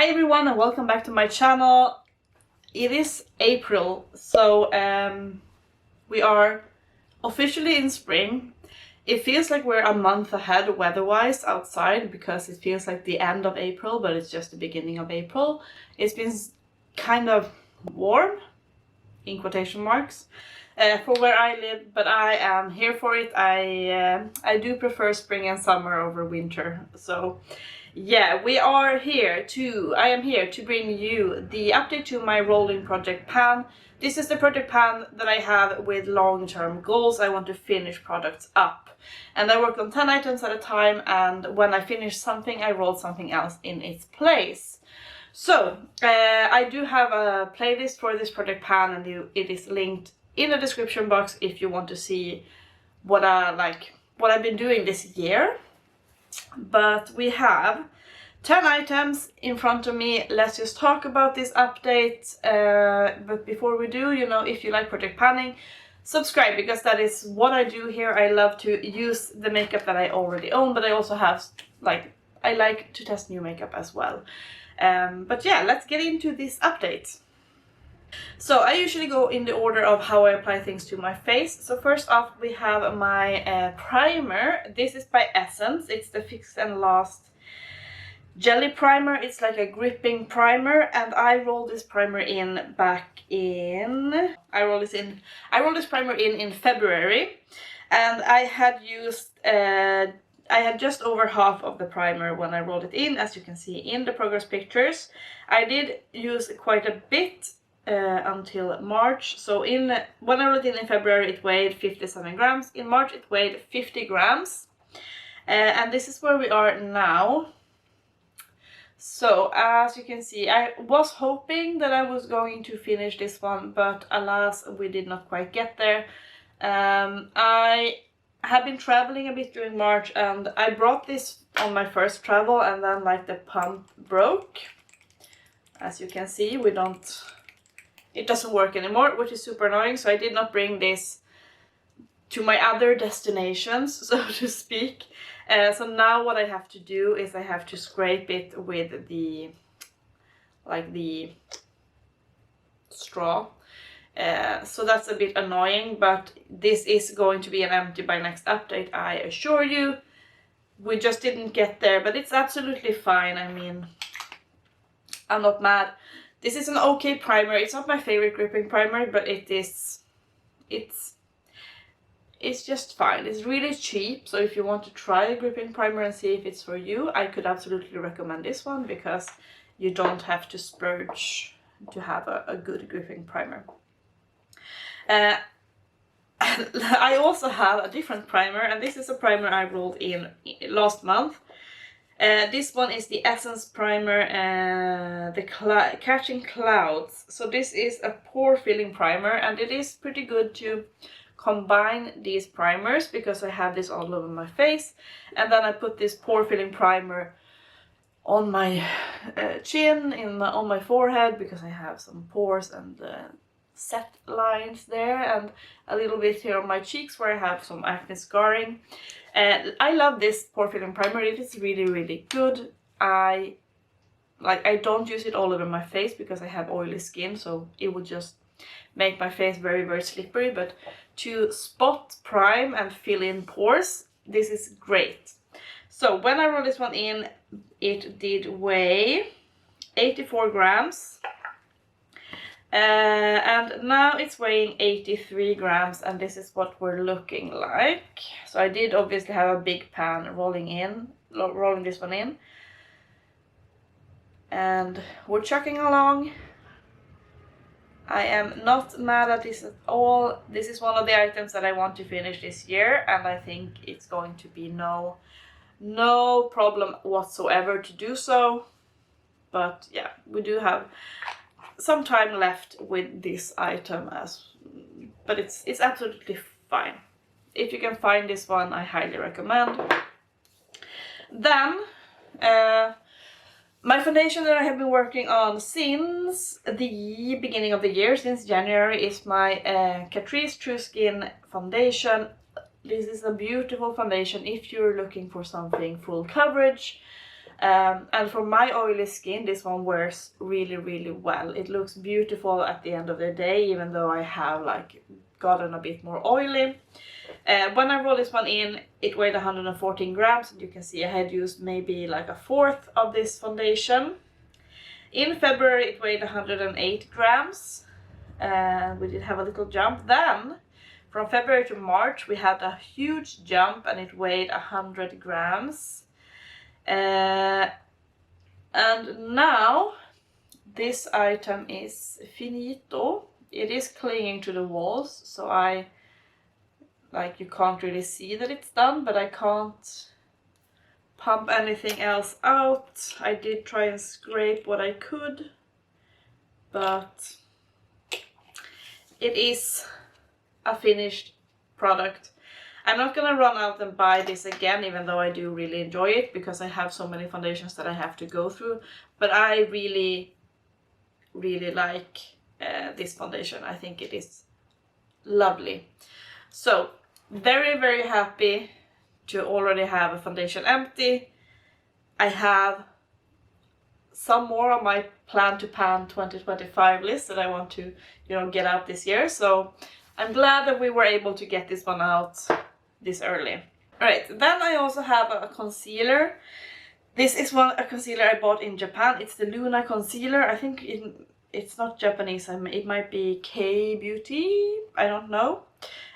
Hi everyone and welcome back to my channel. It is April, so we are officially in spring. It feels like we're a month ahead weather-wise outside because it feels like the end of April, but it's just the beginning of April. It's been kind of warm, in quotation marks, for where I live, but I am here for it. I do prefer spring and summer over winter, so yeah, I am here to bring you the update to my rolling project pan. This is the project pan that I have with long-term goals. I want to finish products up. And I work on 10 items at a time, and when I finish something, I roll something else in its place. So, I do have a playlist for this project pan, and it is linked in the description box if you want to see what I've been doing this year. But we have 10 items in front of me. Let's just talk about this update. But before we do, if you like project panning, subscribe, because that is what I do here. I love to use the makeup that I already own, but I also have, I like to test new makeup as well. But yeah, let's get into this update. So I usually go in the order of how I apply things to my face. So first off, we have my primer. This is by Essence. It's the Fix&Last Jelly Primer. It's like a gripping primer, and I rolled this primer in I rolled this primer in February, and I had just over half of the primer when I rolled it in, as you can see in the progress pictures. I did use quite a bit until March. So when I rolled it in February, it weighed 57 grams. In March, it weighed 50 grams. And this is where we are now. So as you can see, I was hoping that I was going to finish this one, but alas, we did not quite get there. I have been traveling a bit during March, and I brought this on my first travel, and then the pump broke. As you can see, it doesn't work anymore, which is super annoying, so I did not bring this to my other destinations, so to speak. So now what I have to do is I have to scrape it with the straw. So that's a bit annoying, but this is going to be an empty by next update, I assure you. We just didn't get there, but it's absolutely fine. I mean, I'm not mad. This is an okay primer. It's not my favorite gripping primer, but it's just fine. It's really cheap, so if you want to try a gripping primer and see if it's for you, I could absolutely recommend this one, because you don't have to splurge to have a good gripping primer. I also have a different primer, and this is a primer I rolled in last month. This one is the Essence primer, Catching Clouds. So this is a pore filling primer, and it is pretty good to combine these primers because I have this all over my face, and then I put this pore filling primer on my chin, on my forehead, because I have some pores and set lines there, and a little bit here on my cheeks where I have some acne scarring. I love this pore filling primer. It is really, really good. I don't use it all over my face because I have oily skin, so it would just make my face very, very slippery. But to spot, prime and fill in pores, this is great. So when I rolled this one in, it did weigh 84 grams. And now it's weighing 83 grams, and this is what we're looking like. So I did obviously have a big pan rolling this one in. And we're chugging along. I am not mad at this at all. This is one of the items that I want to finish this year, and I think it's going to be no problem whatsoever to do so. But yeah, we do have some time left with this item, but it's absolutely fine. If you can find this one, I highly recommend. Then my foundation that I have been working on since the beginning of the year, since January, is my Catrice True Skin foundation. This is a beautiful foundation if you're looking for something full coverage. And for my oily skin, this one wears really, really well. It looks beautiful at the end of the day, even though I have like gotten a bit more oily. When I rolled this one in, it weighed 114 grams, and you can see I had used maybe like a fourth of this foundation. In February it weighed 108 grams, we did have a little jump. Then from February to March we had a huge jump and it weighed 100 grams. And now this item is finito. It is clinging to the walls, so you can't really see that it's done, but I can't pump anything else out. I did try and scrape what I could, but it is a finished product. I'm not gonna run out and buy this again, even though I do really enjoy it, because I have so many foundations that I have to go through, but I really, really like this foundation. I think it is lovely. So very, very happy to already have a foundation empty. I have some more on my plan to pan 2025 list that I want to, get out this year. So I'm glad that we were able to get this one out this early. Alright, then I also have a concealer. This is a concealer I bought in Japan. It's the Luna concealer. I think it's not Japanese. It might be K-Beauty. I don't know.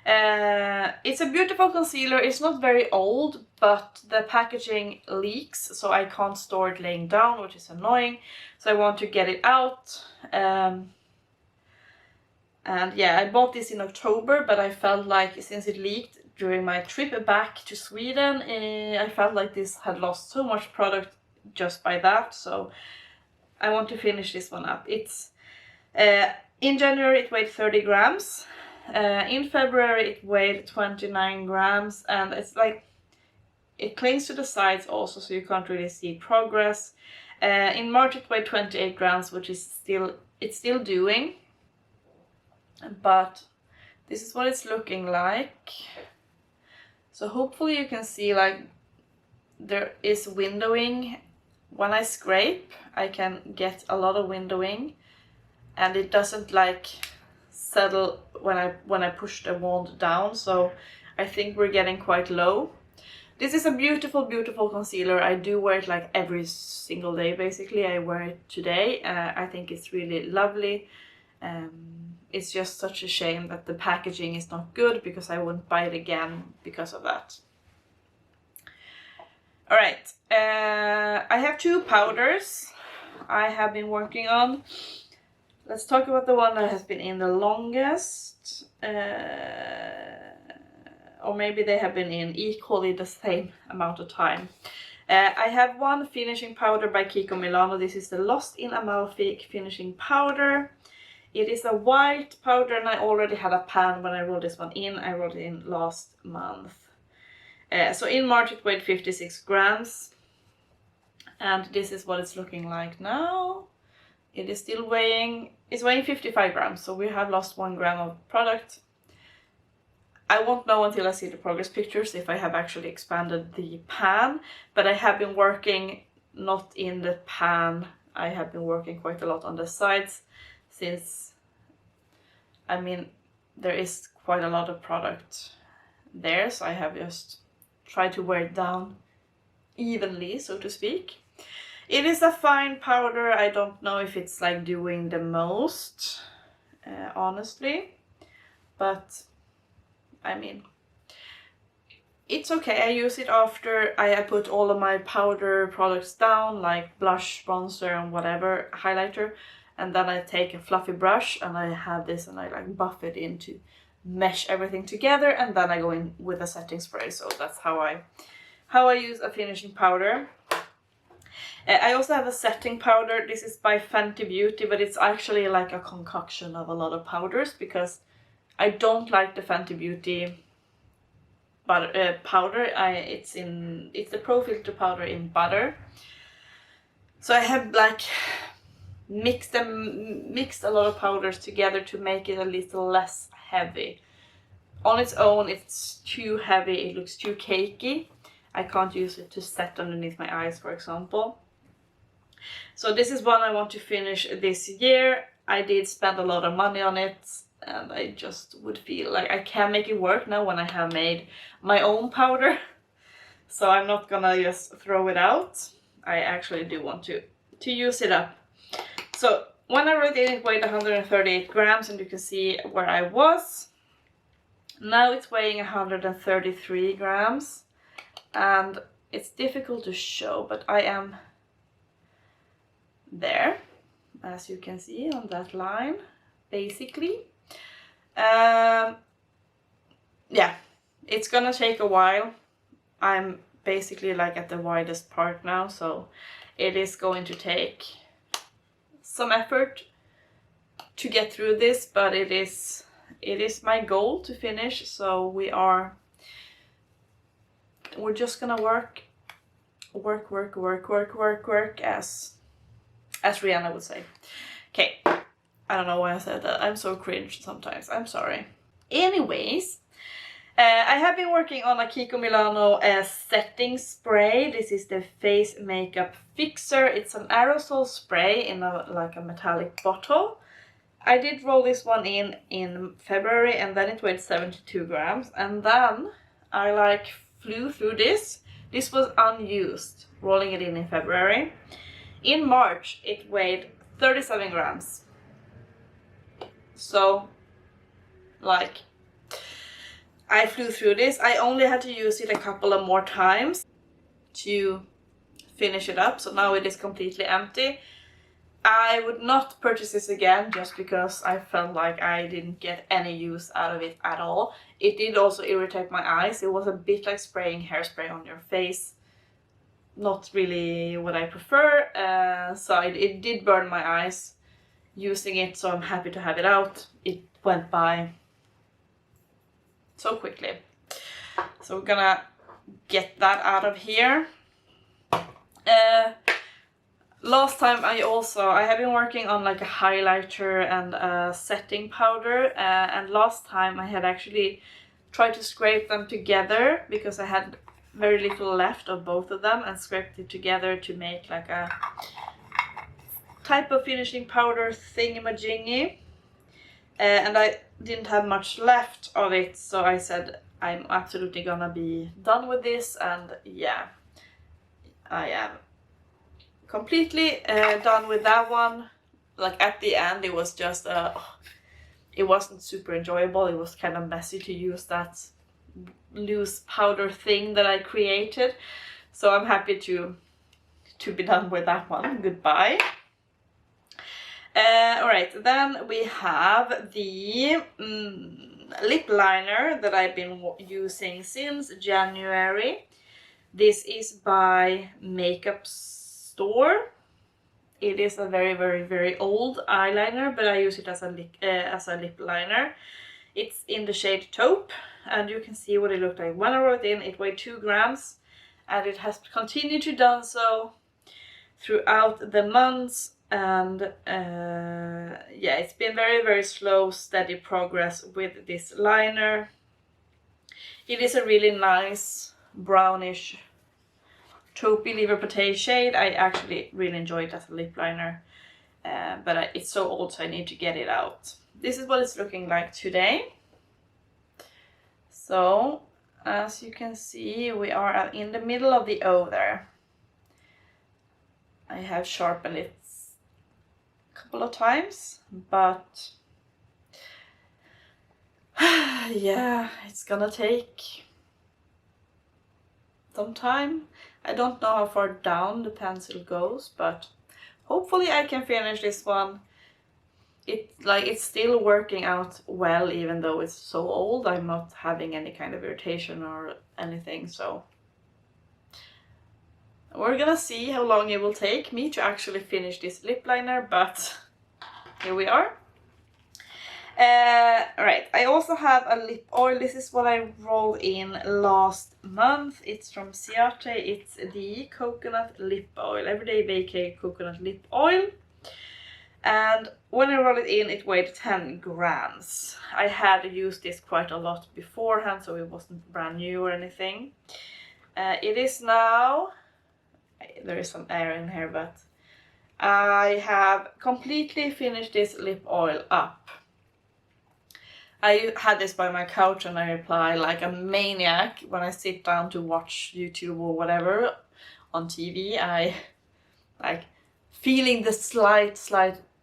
It's a beautiful concealer. It's not very old, but the packaging leaks, so I can't store it laying down, which is annoying. So I want to get it out. And yeah, I bought this in October, but I felt like since it leaked during my trip back to Sweden, I felt like this had lost so much product just by that. So I want to finish this one up. It's in January it weighed 30 grams. In February it weighed 29 grams, and it's like it clings to the sides also, so you can't really see progress. In March it weighed 28 grams, which is still doing, but this is what it's looking like. So hopefully you can see like there is windowing. When I scrape I can get a lot of windowing, and it doesn't like settle when I push the wand down, so I think we're getting quite low. This is a beautiful, beautiful concealer. I do wear it like every single day basically. I wear it today. I think it's really lovely. It's just such a shame that the packaging is not good, because I wouldn't buy it again because of that. Alright, I have two powders I have been working on. Let's talk about the one that has been in the longest. Or maybe they have been in equally the same amount of time. I have one finishing powder by Kiko Milano. This is the Lost in Amalfi finishing powder. It is a white powder, and I already had a pan when I rolled this one in. I rolled it in last month. So in March it weighed 56 grams. And this is what it's looking like now. It is still weighing 55 grams, so we have lost 1 gram of product. I won't know until I see the progress pictures if I have actually expanded the pan, but I have been working not in the pan. I have been working quite a lot on the sides, since, I mean, there is quite a lot of product there, so I have just tried to wear it down evenly, so to speak. It is a fine powder. I don't know if it's like doing the most, honestly, but I mean, it's okay. I use it after I put all of my powder products down, like blush, bronzer and whatever, highlighter, and then I take a fluffy brush and I have this and I like buff it in to mesh everything together, and then I go in with a setting spray. So that's how I use a finishing powder. I also have a setting powder. This is by Fenty Beauty, but it's actually like a concoction of a lot of powders, because I don't like the Fenty Beauty powder. It's the Pro Filter powder in butter. So I have like mixed a lot of powders together to make it a little less heavy. On its own, it's too heavy. It looks too cakey. I can't use it to set underneath my eyes, for example. So this is one I want to finish this year. I did spend a lot of money on it, and I just would feel like I can make it work now when I have made my own powder. So I'm not gonna just throw it out. I actually do want to use it up. So when I wrote in, it weighed 138 grams, and you can see where I was. Now it's weighing 133 grams, and it's difficult to show, but I am there, as you can see on that line, basically. Yeah, it's gonna take a while. I'm basically like at the widest part now, so it is going to take some effort to get through this, but it is my goal to finish. So we're just gonna work as Rihanna would say. Okay, I don't know why I said that. I'm so cringe sometimes. I'm sorry. Anyways, I have been working on a Kiko Milano setting spray. This is the face makeup fixer. It's an aerosol spray in like a metallic bottle. I did roll this one in February, and then it weighed 72 grams. And then I like flew through this. This was unused, rolling it in February. In March, it weighed 37 grams. So, like, I flew through this. I only had to use it a couple of more times to finish it up. So now it is completely empty. I would not purchase this again just because I felt like I didn't get any use out of it at all. It did also irritate my eyes. It was a bit like spraying hairspray on your face. Not really what I prefer. So it did burn my eyes using it, so I'm happy to have it out. It went by so quickly. So we're gonna get that out of here. Last time I have been working on like a highlighter and a setting powder, and last time I had actually tried to scrape them together because I had very little left of both of them, and scraped it together to make like a type of finishing powder thingamajiggy. And I didn't have much left of it, so I said I'm absolutely gonna be done with this, and yeah, I am completely done with that one. Like at the end it was just it wasn't super enjoyable. It was kind of messy to use that loose powder thing that I created, so I'm happy to be done with that one. Goodbye. Alright, then we have the lip liner that I've been using since January. This is by Makeup Store. It is a very, very, very old eyeliner, but I use it as a lip liner. It's in the shade Taupe, and you can see what it looked like when I wrote it in. It weighed 2 grams, and it has continued to do so throughout the months. And yeah, it's been very, very slow, steady progress with this liner. It is a really nice brownish taupey liver pate shade. I actually really enjoy it as a lip liner, but it's so old, so I need to get it out. This is what it's looking like today. So as you can see, we are in the middle of the O there. I have sharpened it couple of times, but yeah, it's gonna take some time. I don't know how far down the pencil goes, but hopefully I can finish this one. It's still working out well, even though it's so old. I'm not having any kind of irritation or anything, so we're gonna see how long it will take me to actually finish this lip liner, but here we are. Alright, I also have a lip oil. This is what I rolled in last month. It's from Ciaté. It's the coconut lip oil, Everyday Vacay coconut lip oil. And when I rolled it in, it weighed 10 grams. I had used this quite a lot beforehand, so it wasn't brand new or anything. It is now, there is some air in here, but I have completely finished this lip oil up. I had this by my couch and I apply like a maniac when I sit down to watch YouTube or whatever on TV. I like feeling the slight,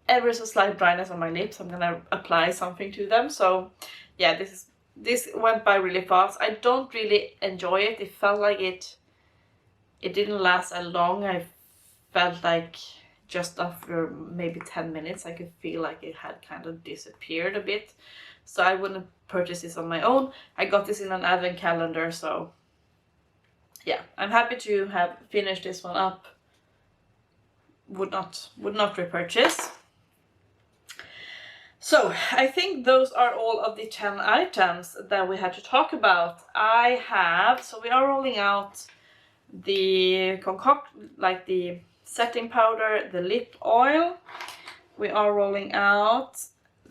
ever so slight dryness on my lips. I'm gonna apply something to them. So yeah, this went by really fast. I don't really enjoy it. It felt like it didn't last as long. I felt like just after maybe 10 minutes I could feel like it had kind of disappeared a bit. So I wouldn't purchase this on my own. I got this in an advent calendar, so yeah, I'm happy to have finished this one up. Would not repurchase. So I think those are all of the 10 items that we had to talk about. So we are rolling out the like the setting powder, the lip oil. We are rolling out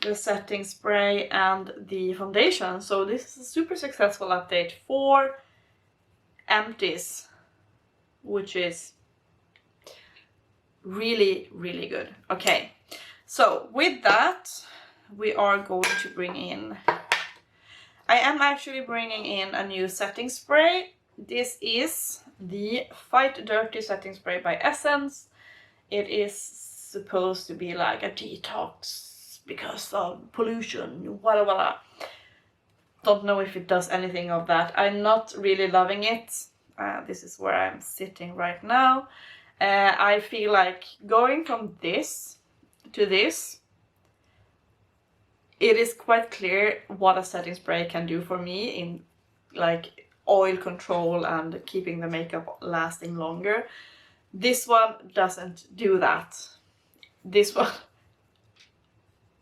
the setting spray and the foundation. So this is a super successful update for empties, which is really, really good. Okay, so with that, we are going to bring in, I am actually bringing in a new setting spray. This is the Fight Dirty setting spray by Essence. It is supposed to be like a detox because of pollution, whatever. Don't know if it does anything of that. I'm not really loving it. This is where I'm sitting right now. I feel like going from this to this, it is quite clear what a setting spray can do for me in like oil control and keeping the makeup lasting longer. This one doesn't do that. This one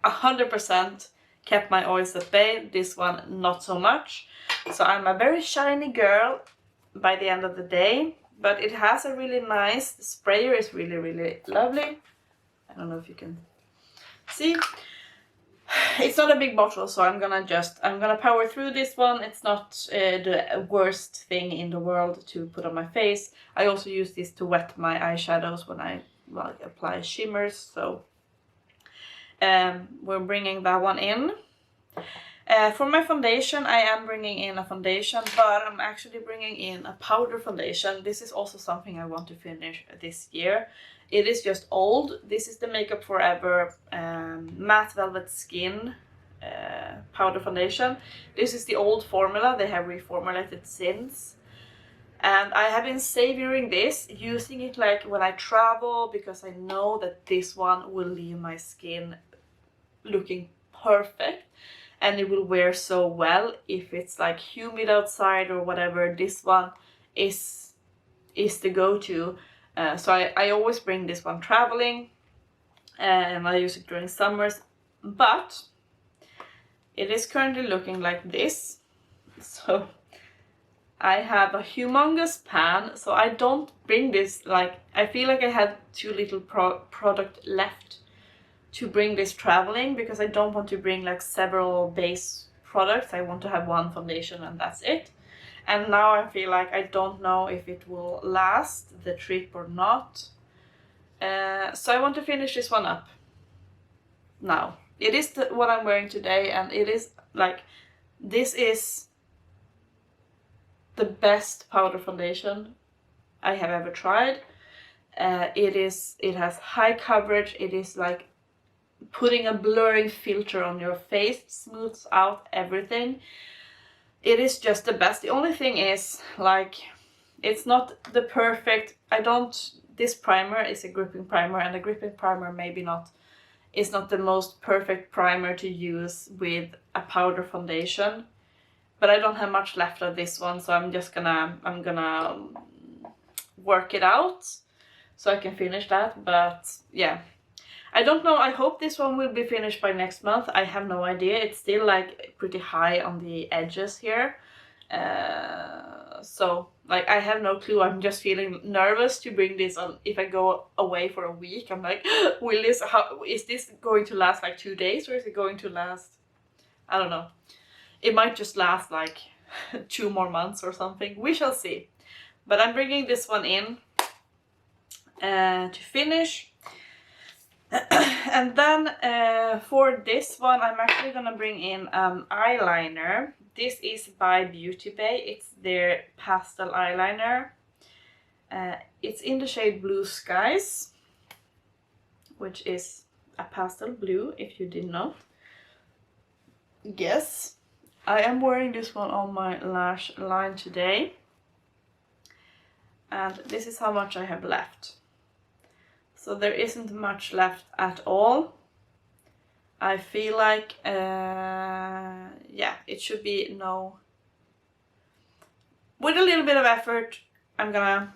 100% kept my oils at bay. This one not so much. So I'm a very shiny girl by the end of the day, but it has a really nice, the sprayer is really, really lovely. I don't know if you can see. It's not a big bottle, so I'm gonna power through this one. It's not the worst thing in the world to put on my face. I also use this to wet my eyeshadows when I apply shimmers, so we're bringing that one in. For my foundation, I am bringing in a foundation, but I'm actually bringing in a powder foundation. This is also something I want to finish this year. It is just old. This is the Makeup Forever Matte Velvet Skin powder foundation. This is the old formula. They have reformulated since. And I have been savoring this, using it like when I travel, because I know that this one will leave my skin looking perfect. And it will wear so well if it's like humid outside or whatever. This one is the go-to. So I always bring this one traveling, and I use it during summers. But it is currently looking like this. So I have a humongous pan, so I don't bring this, like, I feel like I had too little product left to bring this traveling, because I don't want to bring like several base products. I want to have one foundation and that's it. And now I feel like I don't know if it will last the trip or not. So I want to finish this one up now. It is what I'm wearing today, and it is like, this is the best powder foundation I have ever tried. It has high coverage. It is like putting a blurring filter on your face, smooths out everything. It is just the best. The only thing is, like, it's not the perfect, this primer is a gripping primer, and a gripping primer is not the most perfect primer to use with a powder foundation. But I don't have much left of this one, so I'm gonna work it out so I can finish that. But yeah, I don't know. I hope this one will be finished by next month. I have no idea. It's still like pretty high on the edges here. So like, I have no clue. I'm just feeling nervous to bring this on. If I go away for a week, I'm like, is this going to last like 2 days, or is it going to last, I don't know. It might just last like 2 more months or something. We shall see. But I'm bringing this one in to finish. And then for this one, I'm actually gonna bring in eyeliner. This is by Beauty Bay. It's their pastel eyeliner. It's in the shade Blue Skies, which is a pastel blue, if you did not guess. I am wearing this one on my lash line today. And this is how much I have left. So there isn't much left at all. I feel like, yeah, it should be no... With a little bit of effort, I'm gonna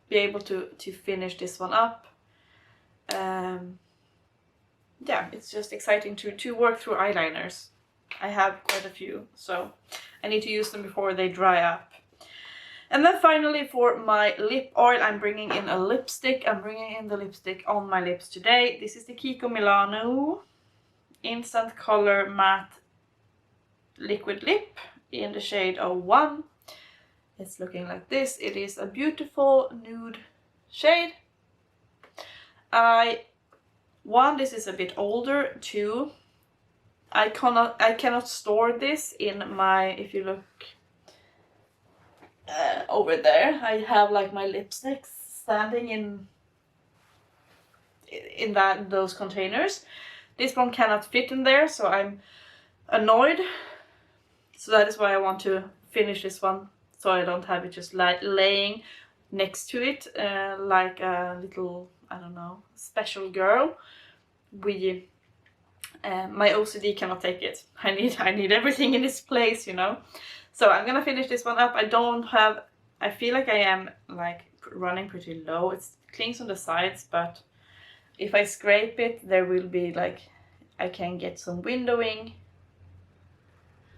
be able to finish this one up. Yeah, it's just exciting to work through eyeliners. I have quite a few, so I need to use them before they dry up. And then finally for my lip oil, I'm bringing in a lipstick. I'm bringing in the lipstick on my lips today. This is the Kiko Milano Instant Color Matte Liquid Lip in the shade 01. It's looking like this. It is a beautiful nude shade. One, this is a bit older. Two, I cannot store this in my, if you look over there, I have like my lipsticks standing in those containers. This one cannot fit in there, so I'm annoyed. So that is why I want to finish this one, so I don't have it just laying next to it like a little, I don't know, special girl. My OCD cannot take it. I need everything in its place, you know. So I'm gonna finish this one up. I feel like I am like running pretty low. It clings on the sides, but if I scrape it, there will be like, I can get some windowing.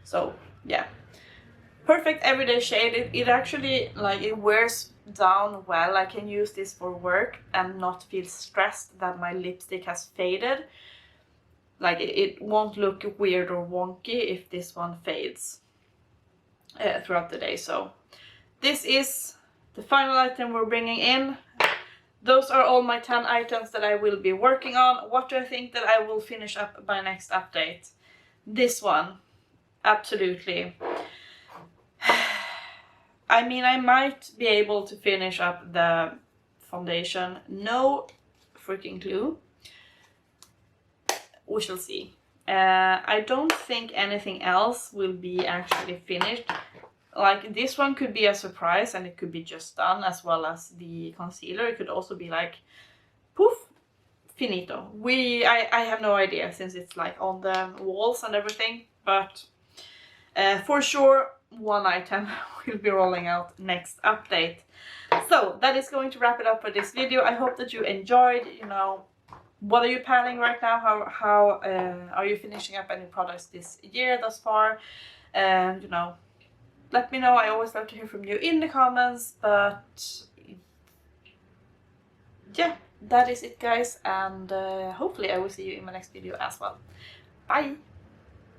So yeah, perfect everyday shade. It actually, like, it wears down well. I can use this for work and not feel stressed that my lipstick has faded. Like, it won't look weird or wonky if this one fades throughout the day. So this is the final item we're bringing in. Those are all my 10 items that I will be working on. What do I think that I will finish up by next update? This one, absolutely. I mean, I might be able to finish up the foundation. No freaking clue. We shall see. I don't think anything else will be actually finished. Like, this one could be a surprise and it could be just done, as well as the concealer. It could also be like, poof, finito. I have no idea, since it's like on the walls and everything, but for sure one item will be rolling out next update. So that is going to wrap it up for this video. I hope that you enjoyed. You know, what are you planning right now? How are you finishing up any products this year thus far? And you know, let me know. I always love to hear from you in the comments. But yeah, that is it, guys, and hopefully I will see you in my next video as well. Bye!